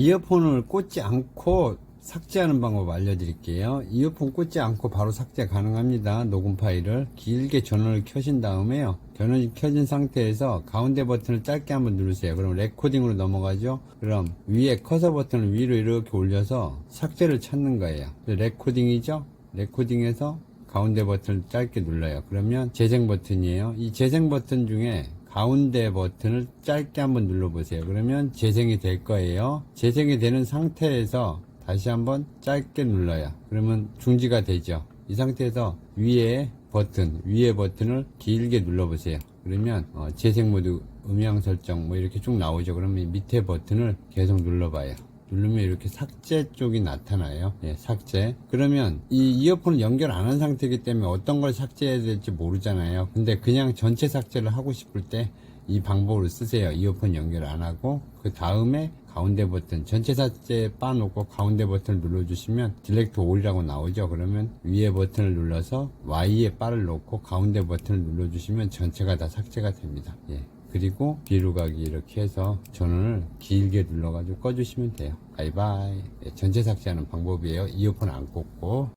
이어폰을 꽂지 않고 삭제하는 방법 알려드릴게요. 이어폰 꽂지 않고 바로 삭제 가능합니다. 녹음 파일을 길게 전원을 켜신 다음에요. 전원이 켜진 상태에서 가운데 버튼을 짧게 한번 누르세요. 그럼 레코딩으로 넘어가죠. 그럼 위에 커서 버튼을 위로 이렇게 올려서 삭제를 찾는 거예요. 레코딩이죠. 레코딩에서 가운데 버튼을 짧게 눌러요. 그러면 재생 버튼이에요. 이 재생 버튼 중에 가운데 버튼을 짧게 한번 눌러보세요. 그러면 재생이 될 거예요. 재생이 되는 상태에서 다시 한번 짧게 눌러요. 그러면 중지가 되죠. 이 상태에서 위에 버튼을 길게 눌러보세요. 그러면 재생 모드, 음향 설정 뭐 이렇게 쭉 나오죠. 그러면 밑에 버튼을 계속 눌러봐요. 누르면 이렇게 삭제 쪽이 나타나요. 예, 삭제. 그러면 이 이어폰을 연결 안 한 상태이기 때문에 어떤 걸 삭제해야 될지 모르잖아요. 근데 그냥 전체 삭제를 하고 싶을 때 이 방법을 쓰세요. 이어폰 연결 안 하고 그 다음에 가운데 버튼 전체 삭제 빠놓고 가운데 버튼을 눌러주시면 딜렉트 올이라고 나오죠. 그러면 위에 버튼을 눌러서 Y에 바를 놓고 가운데 버튼을 눌러주시면 전체가 다 삭제가 됩니다. 예. 그리고 뒤로 가기 이렇게 해서 전원을 길게 눌러가지고 꺼주시면 돼요. 바이바이. 예, 전체 삭제하는 방법이에요. 이어폰 안 꽂고.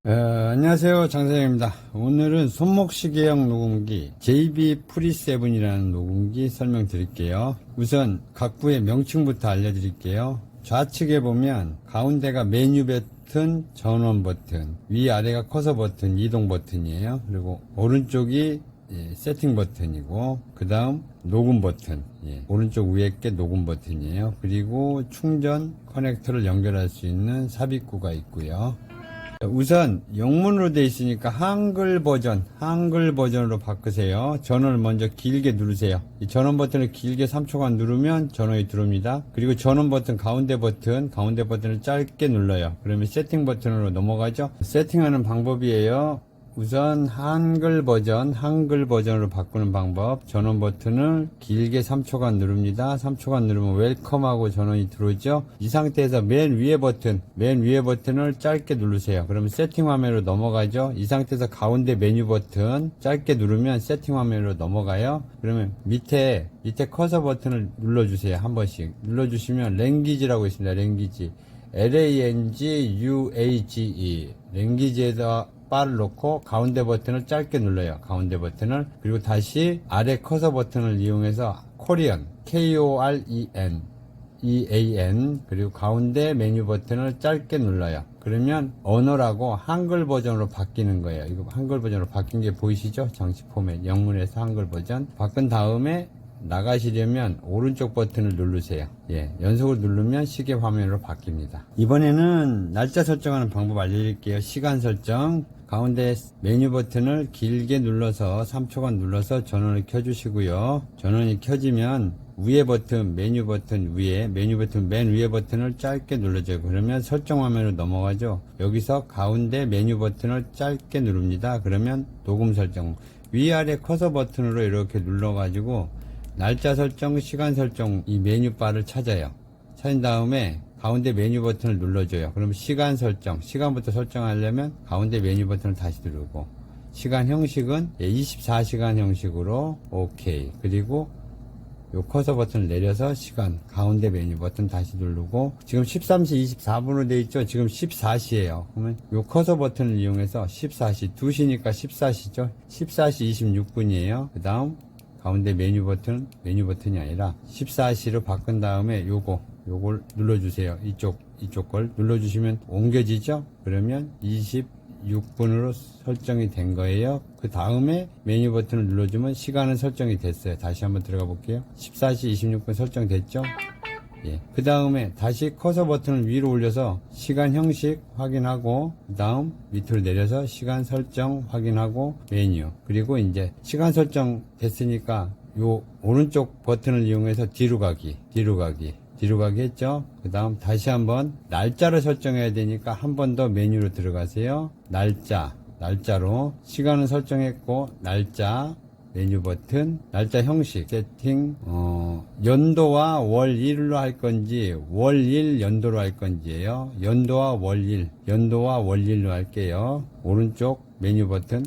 안녕하세요, 장사장입니다. 오늘은 손목시계형 녹음기 JB 프리7이라는 녹음기 설명드릴게요. 우선 각구의 명칭부터 알려드릴게요. 좌측에 보면 가운데가 메뉴 버튼, 전원 버튼, 위아래가 커서 버튼, 이동 버튼이에요. 그리고 오른쪽이 세팅 버튼이고, 그 다음 녹음 버튼, 오른쪽 위에 게 녹음 버튼이에요. 그리고 충전 커넥터를 연결할 수 있는 삽입구가 있고요. 우선 영문으로 되어 있으니까 한글 버전으로 바꾸세요. 전원을 먼저 길게 누르세요. 이 전원 버튼을 길게 3초간 누르면 전원이 들어옵니다. 그리고 전원 버튼 가운데 버튼을 짧게 눌러요. 그러면 세팅 버튼으로 넘어가죠. 세팅하는 방법이에요. 우선 한글 버전으로 바꾸는 방법. 전원 버튼을 길게 3초간 누릅니다. 3초간 누르면 웰컴하고 전원이 들어오죠. 이 상태에서 맨 위에 버튼을 짧게 누르세요. 그러면 세팅 화면으로 넘어가죠. 이 상태에서 가운데 메뉴 버튼 짧게 누르면 세팅 화면으로 넘어가요. 그러면 밑에 커서 버튼을 눌러주세요. 한 번씩 눌러주시면 랭귀지라고 있습니다. 랭귀지 LANGUAGE 랭귀지에다 바를 놓고 가운데 버튼을 짧게 눌러요. 가운데 버튼을. 그리고 다시 아래 커서 버튼을 이용해서 코리안 KOREN EAN 그리고 가운데 메뉴 버튼을 짧게 눌러요. 그러면 언어라고 한글 버전으로 바뀌는 거예요. 이거 한글 버전으로 바뀐 게 보이시죠? 장치 포맷 영문에서 한글 버전 바꾼 다음에 나가시려면 오른쪽 버튼을 누르세요. 연속으로 누르면 시계 화면으로 바뀝니다. 이번에는 날짜 설정하는 방법 알려드릴게요. 시간 설정. 가운데 메뉴 버튼을 길게 눌러서 3초간 눌러서 전원을 켜주시고요. 전원이 켜지면 위에 버튼, 메뉴 버튼 맨 위에 버튼을 짧게 눌러줘요. 그러면 설정 화면으로 넘어가죠. 여기서 가운데 메뉴 버튼을 짧게 누릅니다. 그러면 녹음 설정. 위아래 커서 버튼으로 이렇게 눌러가지고 날짜 설정, 시간 설정 이 메뉴 바를 찾아요. 찾은 다음에 가운데 메뉴 버튼을 눌러줘요. 그럼 시간 설정, 시간부터 설정하려면 가운데 메뉴 버튼을 다시 누르고 시간 형식은 24시간 형식으로 오케이. 그리고 요 커서 버튼을 내려서 시간 가운데 메뉴 버튼 다시 누르고 지금 13시 24분으로 되어 있죠. 지금 14시예요. 그러면 요 커서 버튼을 이용해서 14시 2시니까 14시죠. 14시 26분이에요. 그 다음 가운데 메뉴 버튼이 아니라 14시로 바꾼 다음에 요걸 눌러주세요. 이쪽 걸 눌러주시면 옮겨지죠? 그러면 46분으로 설정이 된 거예요. 그 다음에 메뉴 버튼을 눌러주면 시간은 설정이 됐어요. 다시 한번 들어가 볼게요. 14시 26분 설정됐죠? 예. 그 다음에 다시 커서 버튼을 위로 올려서 시간 형식 확인하고, 그 다음 밑으로 내려서 시간 설정 확인하고, 메뉴. 그리고 이제 시간 설정 됐으니까 요 오른쪽 버튼을 이용해서 뒤로 가기 했죠. 그 다음 다시 한번 날짜를 설정해야 되니까 한 번 더 메뉴로 들어가세요. 날짜로 시간은 설정했고, 날짜 메뉴 버튼, 날짜 형식 세팅, 연도와 월일로 할 건지 월일 연도로 할 건지예요. 연도와 월일로 할게요. 오른쪽 메뉴 버튼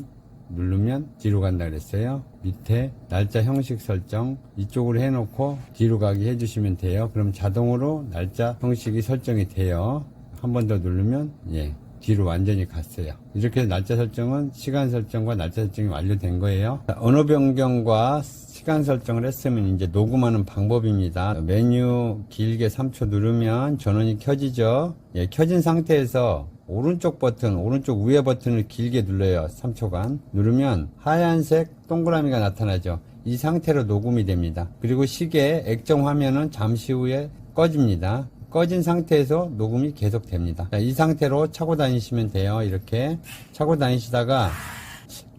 누르면 뒤로 간다 그랬어요. 밑에 날짜 형식 설정 이쪽으로 해놓고 뒤로 가기 해주시면 돼요. 그럼 자동으로 날짜 형식이 설정이 돼요. 한 번 더 누르면 뒤로 완전히 갔어요. 이렇게 해서 날짜 설정은 시간 설정과 날짜 설정이 완료된 거예요. 언어 변경과 시간 설정을 했으면 이제 녹음하는 방법입니다. 메뉴 길게 3초 누르면 전원이 켜지죠. 켜진 상태에서 오른쪽 위에 버튼을 길게 눌러요. 3초간 누르면 하얀색 동그라미가 나타나죠. 이 상태로 녹음이 됩니다. 그리고 시계 액정 화면은 잠시 후에 꺼집니다. 꺼진 상태에서 녹음이 계속 됩니다. 자, 이 상태로 차고 다니시면 돼요. 이렇게 차고 다니시다가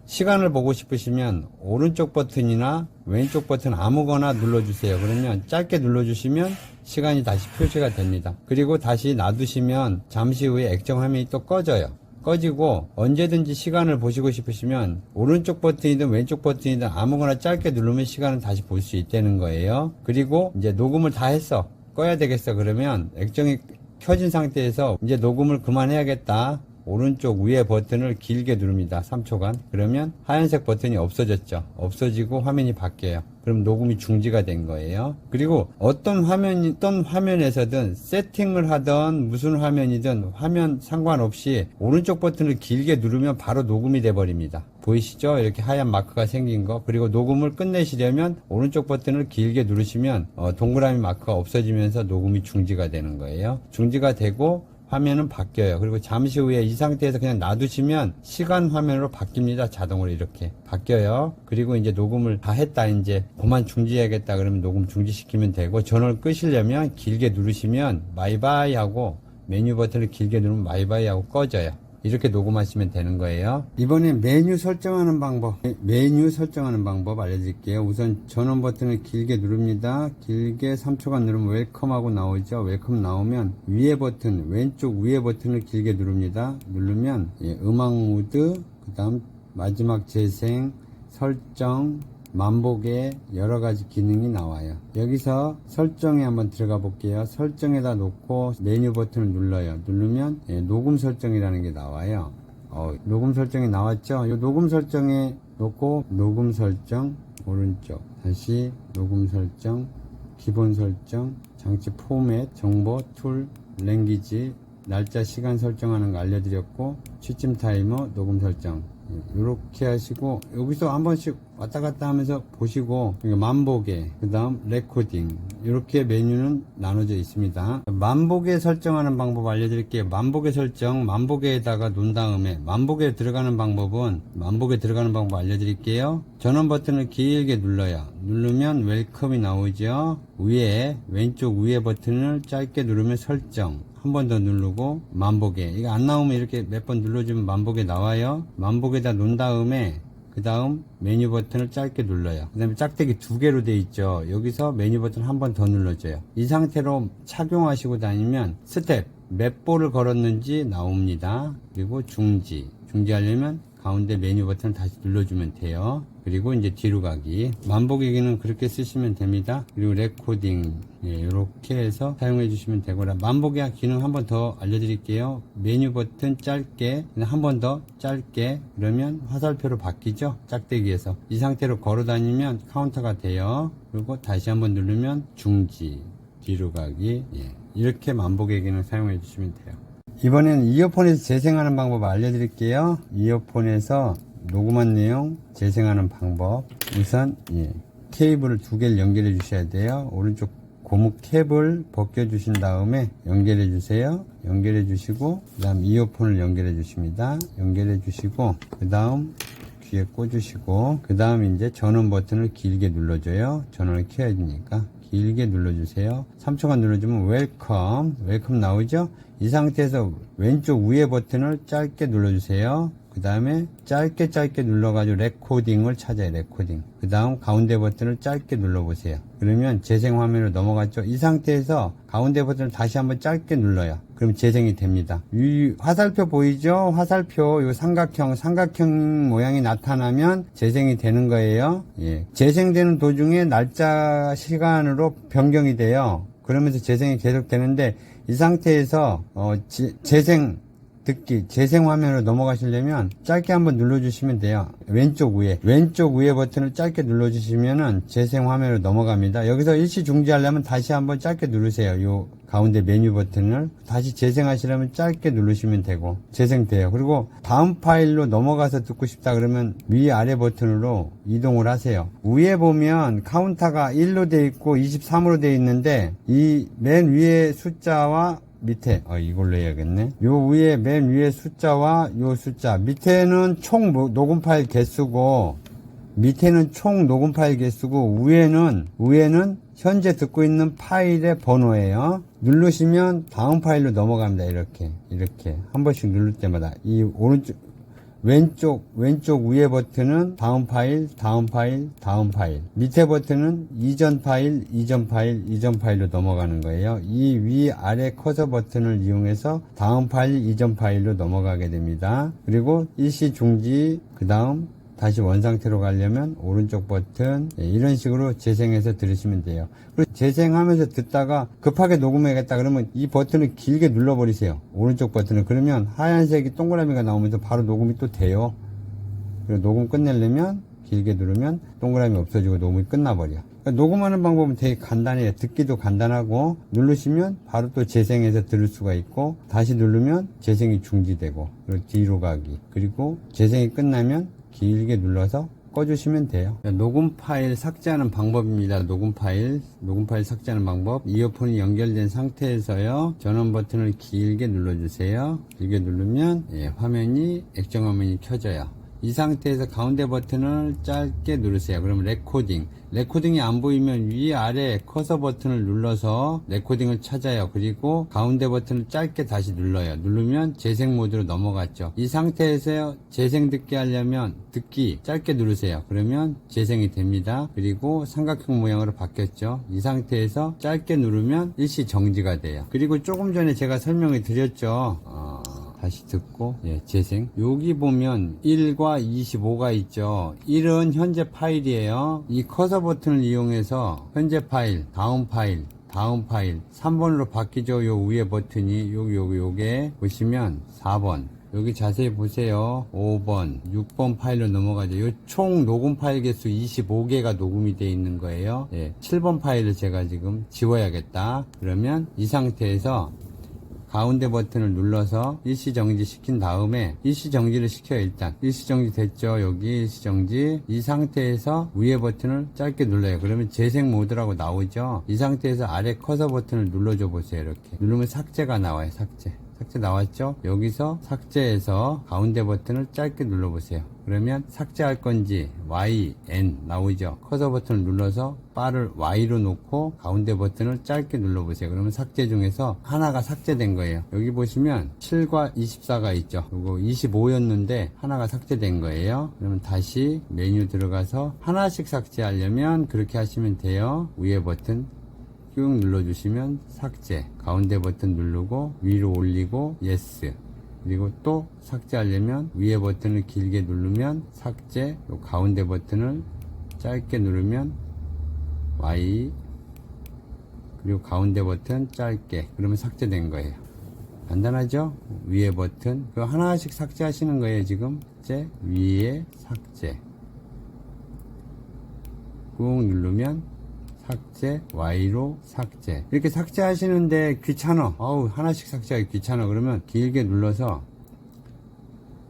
시간을 보고 싶으시면 오른쪽 버튼이나 왼쪽 버튼 아무거나 눌러주세요. 그러면 짧게 눌러주시면 시간이 다시 표시가 됩니다. 그리고 다시 놔두시면 잠시 후에 액정 화면이 또 꺼지고 언제든지 시간을 보시고 싶으시면 오른쪽 버튼이든 왼쪽 버튼이든 아무거나 짧게 누르면 시간을 다시 볼 수 있다는 거예요. 그리고 이제 녹음을 다 했어. 꺼야 되겠어. 그러면 액정이 켜진 상태에서 이제 녹음을 그만해야겠다. 오른쪽 위에 버튼을 길게 누릅니다. 3초간. 그러면 하얀색 버튼이 없어지고 화면이 바뀌어요. 그럼 녹음이 중지가 된 거예요. 그리고 어떤 화면에서든 세팅을 하던 무슨 화면이든 화면 상관없이 오른쪽 버튼을 길게 누르면 바로 녹음이 돼 버립니다. 보이시죠? 이렇게 하얀 마크가 생긴 거. 그리고 녹음을 끝내시려면 오른쪽 버튼을 길게 누르시면 동그라미 마크가 없어지면서 녹음이 중지가 되는 거예요. 중지가 되고 화면은 바뀌어요. 그리고 잠시 후에 이 상태에서 그냥 놔두시면 시간 화면으로 바뀝니다. 자동으로 이렇게 바뀌어요. 그리고 이제 녹음을 다 했다. 이제 그만 중지해야겠다. 그러면 녹음 중지시키면 되고, 전원을 끄시려면 길게 누르시면 마이바이 하고 메뉴 버튼을 길게 누르면 마이바이 하고 꺼져요. 이렇게 녹음하시면 되는 거예요. 이번에 메뉴 설정하는 방법 알려드릴게요. 우선 전원 버튼을 길게 누릅니다. 길게 3초간 누르면 웰컴하고 나오죠. 웰컴 나오면 왼쪽 위에 버튼을 길게 누릅니다. 누르면 음악 모드, 그 다음 마지막 재생, 설정, 만복에 여러가지 기능이 나와요. 여기서 설정에 한번 들어가 볼게요. 설정에다 놓고 메뉴 버튼을 눌러요. 누르면 녹음 설정이라는 게 나와요. 녹음 설정이 나왔죠. 이 녹음 설정에 놓고 녹음 설정 오른쪽, 다시 녹음 설정, 기본 설정, 장치 포맷, 정보, 툴, 랭귀지, 날짜 시간 설정하는 거 알려드렸고, 취침 타이머, 녹음 설정 이렇게 하시고, 여기서 한 번씩 왔다 갔다 하면서 보시고, 만보계, 그 다음 레코딩, 이렇게 메뉴는 나눠져 있습니다. 만보계 설정하는 방법 알려드릴게요. 만보계 설정, 만보계에다가 놓은 다음에 만보계 들어가는 방법 알려드릴게요. 전원 버튼을 길게 눌러요. 누르면 웰컴이 나오죠. 왼쪽 위에 버튼을 짧게 누르면 설정, 한 번 더 누르고 만보계, 이거 안 나오면 이렇게 몇 번 눌러주면 만보계 나와요. 만보계에다 놓은 다음에 그 다음 메뉴 버튼을 짧게 눌러요. 그 다음에 짝대기 2개로 돼 있죠. 여기서 메뉴 버튼 한 번 더 눌러줘요. 이 상태로 착용하시고 다니면 스텝 몇 볼을 걸었는지 나옵니다. 그리고 중지하려면 가운데 메뉴 버튼을 다시 눌러주면 돼요. 그리고 이제 뒤로 가기, 만보계기는 그렇게 쓰시면 됩니다. 그리고 레코딩, 이렇게 해서 사용해 주시면 되고요. 만보계 기능 한 번 더 알려드릴게요. 메뉴 버튼 짧게, 한 번 더 짧게, 그러면 화살표로 바뀌죠. 짝대기에서 이 상태로 걸어 다니면 카운터가 돼요. 그리고 다시 한번 누르면 중지, 뒤로 가기, 이렇게 만보계 기능 사용해 주시면 돼요. 이번에는 이어폰에서 재생하는 방법 알려드릴게요. 이어폰에서 녹음한 내용 재생하는 방법. 우선 케이블을 2개를 연결해 주셔야 돼요. 오른쪽 고무 캡을 벗겨 주신 다음에 연결해 주세요. 연결해 주시고 그 다음 이어폰을 연결해 주십니다. 연결해 주시고 그 다음 귀에 꽂으시고 그 다음 이제 전원 버튼을 길게 눌러줘요. 전원을 켜야 되니까 길게 눌러주세요. 3초간 눌러주면 웰컴 나오죠. 이 상태에서 왼쪽 위에 버튼을 짧게 눌러주세요. 그 다음에 짧게 눌러가지고 레코딩을 찾아요. 레코딩. 그 다음 가운데 버튼을 짧게 눌러보세요. 그러면 재생 화면으로 넘어갔죠. 이 상태에서 가운데 버튼을 다시 한번 짧게 눌러요. 그럼 재생이 됩니다. 이 화살표 보이죠? 화살표 요 삼각형 모양이 나타나면 재생이 되는 거예요. 예. 재생되는 도중에 날짜 시간으로 변경이 돼요. 그러면서 재생이 계속 되는데 이 상태에서 재생 화면으로 넘어가시려면 짧게 한번 눌러주시면 돼요. 왼쪽 위에 버튼을 짧게 눌러주시면은 재생 화면으로 넘어갑니다. 여기서 일시 중지하려면 다시 한번 짧게 누르세요. 요 가운데 메뉴 버튼을 다시 재생하시려면 짧게 누르시면 되고 재생돼요. 그리고 다음 파일로 넘어가서 듣고 싶다 그러면 위아래 버튼으로 이동을 하세요. 위에 보면 카운터가 1로 되어 있고 23으로 되어 있는데 이 맨 위에 숫자와 밑에 이걸로 해야겠네. 요 위에 맨 위에 숫자와 요 숫자 밑에는 총 녹음 파일 개수고 위에는 현재 듣고 있는 파일의 번호예요. 누르시면 다음 파일로 넘어갑니다. 이렇게 한 번씩 누를 때마다 이 오른쪽 왼쪽 위에 버튼은 다음 파일. 밑에 버튼은 이전 파일로 넘어가는 거예요. 이 위아래 커서 버튼을 이용해서 다음 파일, 이전 파일로 넘어가게 됩니다. 그리고 일시 중지, 그 다음 다시 원상태로 가려면 오른쪽 버튼, 이런 식으로 재생해서 들으시면 돼요. 그리고 재생하면서 듣다가 급하게 녹음해야겠다 그러면 이 버튼을 길게 눌러버리세요. 오른쪽 버튼을. 그러면 하얀색이 동그라미가 나오면서 바로 녹음이 또 돼요. 그리고 녹음 끝내려면 길게 누르면 동그라미 없어지고 녹음이 끝나버려. 그러니까 녹음하는 방법은 되게 간단해요. 듣기도 간단하고 누르시면 바로 또 재생해서 들을 수가 있고 다시 누르면 재생이 중지되고 그리고 뒤로 가기, 그리고 재생이 끝나면 길게 눌러서 꺼주시면 돼요. 녹음 파일 삭제하는 방법입니다. 녹음 파일 삭제하는 방법. 이어폰이 연결된 상태에서요. 전원 버튼을 길게 눌러주세요. 길게 누르면 화면이 액정 화면이 켜져요. 이 상태에서 가운데 버튼을 짧게 누르세요. 그러면 레코딩이 안 보이면 위아래 커서 버튼을 눌러서 레코딩을 찾아요. 그리고 가운데 버튼을 짧게 다시 눌러요. 누르면 재생 모드로 넘어갔죠. 이 상태에서 재생 듣기 하려면 듣기 짧게 누르세요. 그러면 재생이 됩니다. 그리고 삼각형 모양으로 바뀌었죠. 이 상태에서 짧게 누르면 일시 정지가 돼요. 그리고 조금 전에 제가 설명을 드렸죠. 다시 듣고 재생. 여기 보면 1과 25가 있죠. 1은 현재 파일이에요. 이 커서 버튼을 이용해서 현재 파일, 다음 파일 3번으로 바뀌죠. 요 위에 버튼이 요게 보시면 4번, 여기 자세히 보세요. 5번, 6번 파일로 넘어가죠. 요 총 녹음 파일 개수 25개가 녹음이 되어 있는 거예요. 7번 파일을 제가 지금 지워야겠다. 그러면 이 상태에서 가운데 버튼을 눌러서 일시정지 시킨 다음에 일시정지를 시켜요. 일단 일시정지 됐죠. 여기 일시정지. 이 상태에서 위에 버튼을 짧게 눌러요. 그러면 재생 모드라고 나오죠. 이 상태에서 아래 커서 버튼을 눌러줘 보세요. 이렇게 누르면 삭제가 나와요. 삭제 나왔죠. 여기서 삭제해서 가운데 버튼을 짧게 눌러보세요. 그러면 삭제할 건지 YN 나오죠. 커서 버튼을 눌러서 바를 Y로 놓고 가운데 버튼을 짧게 눌러보세요. 그러면 삭제 중에서 하나가 삭제된 거예요. 여기 보시면 7과 24가 있죠. 그리고 25였는데 하나가 삭제된 거예요. 그러면 다시 메뉴 들어가서 하나씩 삭제하려면 그렇게 하시면 돼요. 위에 버튼 꾹 눌러주시면 삭제, 가운데 버튼 누르고 위로 올리고 예스, 그리고 또 삭제하려면 위에 버튼을 길게 누르면 삭제, 또 가운데 버튼을 짧게 누르면 Y, 그리고 가운데 버튼 짧게, 그러면 삭제된 거예요. 간단하죠? 위에 버튼 그 하나씩 삭제하시는 거예요. 지금 삭제, 위에 삭제 꾹 누르면 삭제, Y로 삭제. 이렇게 삭제하시는데 귀찮아. 하나씩 삭제하기 귀찮아. 그러면 길게 눌러서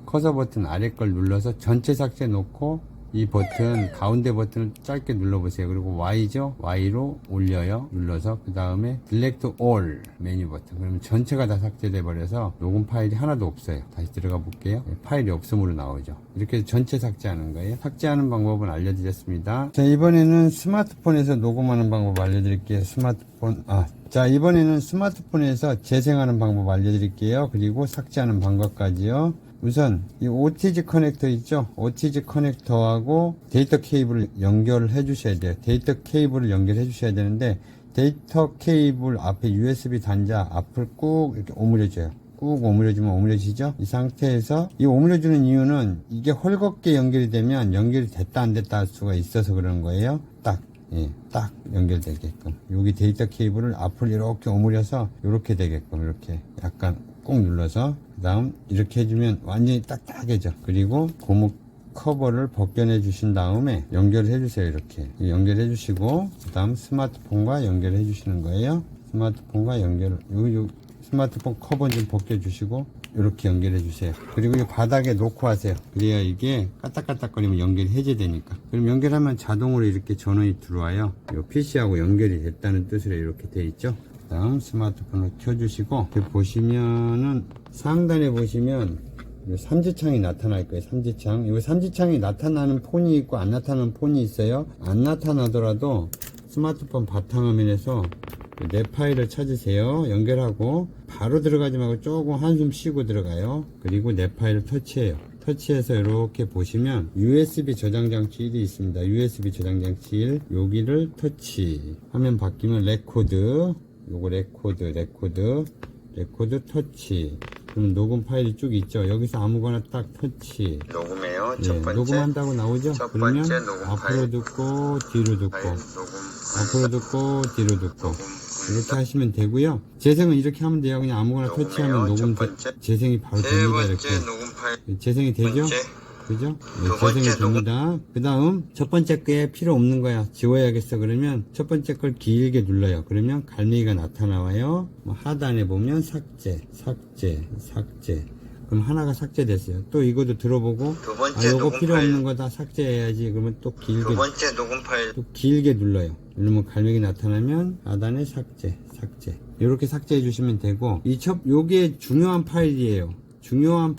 커서 버튼 아래 걸 눌러서 전체 삭제 놓고 이 버튼, 가운데 버튼을 짧게 눌러보세요. 그리고 Y죠? Y로 올려요. 눌러서 그 다음에 Select All 메뉴 버튼. 그러면 전체가 다 삭제돼 버려서 녹음 파일이 하나도 없어요. 다시 들어가 볼게요. 파일이 없음으로 나오죠. 이렇게 해서 전체 삭제하는 거예요. 삭제하는 방법은 알려드렸습니다. 자, 이번에는 스마트폰에서 녹음하는 방법 알려드릴게요. 자, 이번에는 스마트폰에서 재생하는 방법 알려드릴게요. 그리고 삭제하는 방법까지요. 우선 이 OTG 커넥터 있죠? OTG 커넥터하고 데이터 케이블을 연결을 해 주셔야 돼요. 데이터 케이블을 연결해 주셔야 되는데 데이터 케이블 앞에 USB 단자 앞을 꾹 이렇게 오므려줘요. 꾹 오므려주면 오므려지죠? 이 상태에서 이 오므려주는 이유는 이게 헐겁게 연결이 되면 연결이 됐다 안 됐다 할 수가 있어서 그러는 거예요. 딱 연결되게끔 여기 데이터 케이블을 앞을 이렇게 오므려서 이렇게 되게끔 이렇게 약간 꾹 눌러서 그 다음 이렇게 해주면 완전히 딱딱해져. 그리고 고무 커버를 벗겨내 주신 다음에 연결해 주세요. 이렇게 연결해 주시고 그 다음 스마트폰과 연결해 주시는 거예요. 스마트폰과 연결, 요 스마트폰 커버 좀 벗겨 주시고 이렇게 연결해 주세요. 그리고 이 바닥에 놓고 하세요. 그래야 이게 까딱까딱거리면 연결이 해제되니까. 그럼 연결하면 자동으로 이렇게 전원이 들어와요. 이 PC하고 연결이 됐다는 뜻으로 이렇게 돼 있죠. 그 다음 스마트폰을 켜주시고 이렇게 보시면은 상단에 보시면 삼지창이 나타날 거예요. 삼지창. 이 삼지창이 나타나는 폰이 있고 안 나타나는 폰이 있어요. 안 나타나더라도 스마트폰 바탕화면에서 내 파일을 찾으세요. 연결하고 바로 들어가지 말고 조금 한숨 쉬고 들어가요. 그리고 내 파일을 터치해요. 터치해서 이렇게 보시면 USB 저장 장치 1이 있습니다. USB 저장 장치 1 여기를 터치 화면 바뀌면 레코드, 요거 레코드 터치. 그럼 녹음 파일이 쭉 있죠. 여기서 아무거나 딱 터치. 녹음해요. 첫 번째. 녹음한다고 나오죠. 그러면 앞으로 듣고 뒤로 듣고 앞으로 듣고 뒤로 듣고 이렇게 하시면 되고요. 재생은 이렇게 하면 돼요. 그냥 아무거나 터치하면 녹음 재생이 바로 됩니다. 이렇게 재생이 되죠. 그죠? 네, 재생이 됩니다. 그 다음 첫 번째 게 필요 없는 거야. 지워야겠어. 그러면 첫 번째 걸 길게 눌러요. 그러면 갈매기가 나타나와요. 하단에 보면 삭제. 그럼 하나가 삭제됐어요. 또 이것도 들어보고 이거 필요 없는 거 다 삭제해야지. 그러면 또 길게 두 번째 녹음 파일 또 길게 눌러요. 누르면 갈매기 나타나면 하단에 삭제. 이렇게 삭제해 주시면 되고 요게 중요한 파일이에요. 중요한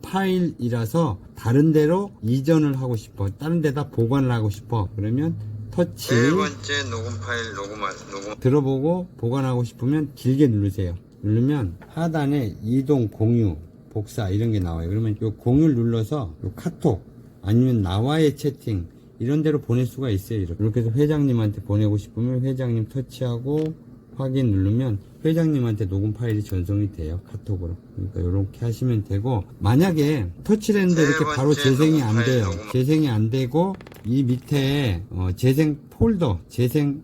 파일이라서 다른 데로 이전을 하고 싶어. 다른 데다 보관을 하고 싶어. 그러면 터치. 네 번째 녹음 파일 녹음. 들어보고 보관하고 싶으면 길게 누르세요. 누르면 하단에 이동, 공유, 복사 이런 게 나와요. 그러면 요 공유를 눌러서 요 카톡 아니면 나와의 채팅 이런 데로 보낼 수가 있어요. 이렇게 해서 회장님한테 보내고 싶으면 회장님 터치하고 확인 누르면 회장님한테 녹음 파일이 전송이 돼요. 카톡으로. 그러니까 이렇게 하시면 되고, 만약에 터치를 했는데 이렇게 바로 재생이 안 돼요. 재생이 안 되고 이 밑에 재생 폴더, 재생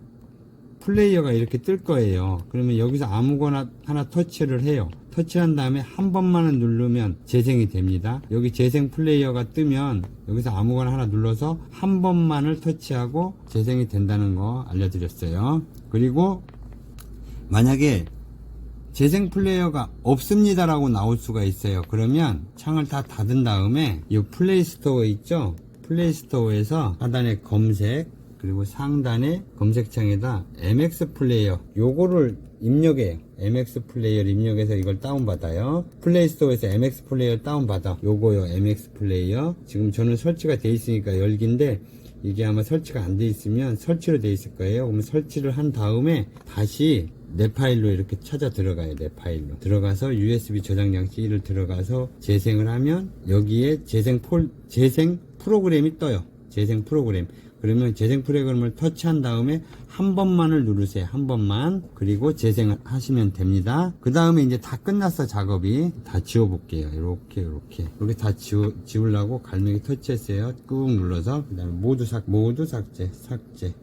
플레이어가 이렇게 뜰 거예요. 그러면 여기서 아무거나 하나 터치를 해요. 터치한 다음에 한 번만은 누르면 재생이 됩니다. 여기 재생 플레이어가 뜨면 여기서 아무거나 하나 눌러서 한 번만을 터치하고 재생이 된다는 거 알려드렸어요. 그리고 만약에 재생 플레이어가 없습니다라고 나올 수가 있어요. 그러면 창을 다 닫은 다음에 이 플레이 스토어 있죠? 플레이 스토어에서 하단에 검색, 그리고 상단에 검색창에다 MX 플레이어 요거를 입력해요. MX 플레이어를 입력해서 이걸 다운받아요. 플레이 스토어에서 MX 플레이어 다운받아. 요거요, MX 플레이어. 지금 저는 설치가 돼 있으니까 열기인데 이게 아마 설치가 안 돼 있으면 설치로 돼 있을 거예요. 그러면 설치를 한 다음에 다시 내 파일로 이렇게 찾아 들어가요. 내 파일로 들어가서 USB 저장 장치 1을 들어가서 재생을 하면 여기에 재생 프로그램이 떠요. 재생 프로그램. 그러면 재생 프로그램을 터치한 다음에 한 번만을 누르세요. 한 번만. 그리고 재생을 하시면 됩니다. 그 다음에 이제 다 끝났어. 작업이. 다 지워볼게요. 이렇게 다 지우려고 갈매기 터치했어요. 꾹 눌러서 그 다음에 모두 삭제.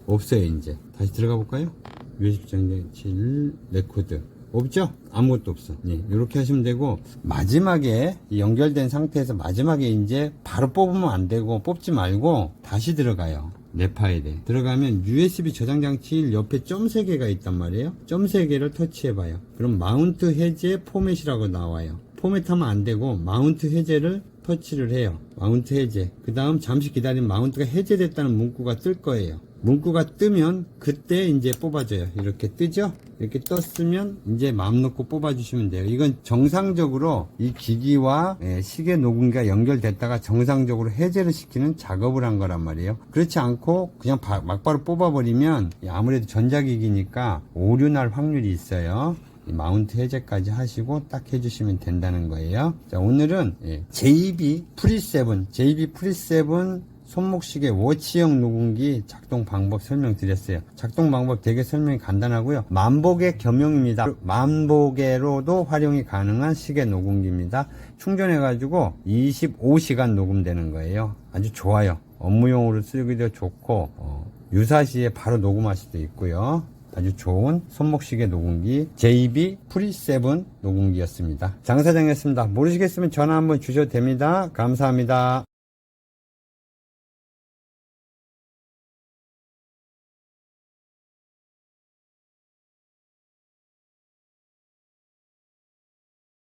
없어요. 이제 다시 들어가 볼까요? USB 장치 레코드 없죠? 아무것도 없어. 네, 이렇게 하시면 되고, 마지막에 연결된 상태에서 마지막에 이제 바로 뽑으면 안 되고 뽑지 말고 다시 들어가요. 내 파일에 들어가면 USB 저장 장치 1 옆에 점 3개가 있단 말이에요. 점 3개를 터치해 봐요. 그럼 마운트 해제 포맷이라고 나와요. 포맷하면 안 되고 마운트 해제를 터치를 해요. 마운트 해제. 그 다음 잠시 기다리면 마운트가 해제됐다는 문구가 뜰 거예요. 문구가 뜨면 그때 이제 뽑아줘요. 이렇게 뜨죠? 이렇게 떴으면 이제 마음 놓고 뽑아주시면 돼요. 이건 정상적으로 이 기기와 시계 녹음기가 연결됐다가 정상적으로 해제를 시키는 작업을 한 거란 말이에요. 그렇지 않고 그냥 막바로 뽑아버리면 아무래도 전자기기니까 오류 날 확률이 있어요. 이 마운트 해제까지 하시고 딱 해주시면 된다는 거예요. 자, 오늘은 JB 프리7 손목시계 워치형 녹음기 작동 방법 설명드렸어요. 작동 방법 되게 설명이 간단하고요. 만보계 겸용입니다. 만보계로도 활용이 가능한 시계 녹음기입니다. 충전해가지고 25시간 녹음되는 거예요. 아주 좋아요. 업무용으로 쓰기도 좋고 유사시에 바로 녹음할 수도 있고요. 아주 좋은 손목시계 녹음기 JB 프리7 녹음기였습니다. 장사장이었습니다. 모르시겠으면 전화 한번 주셔도 됩니다. 감사합니다.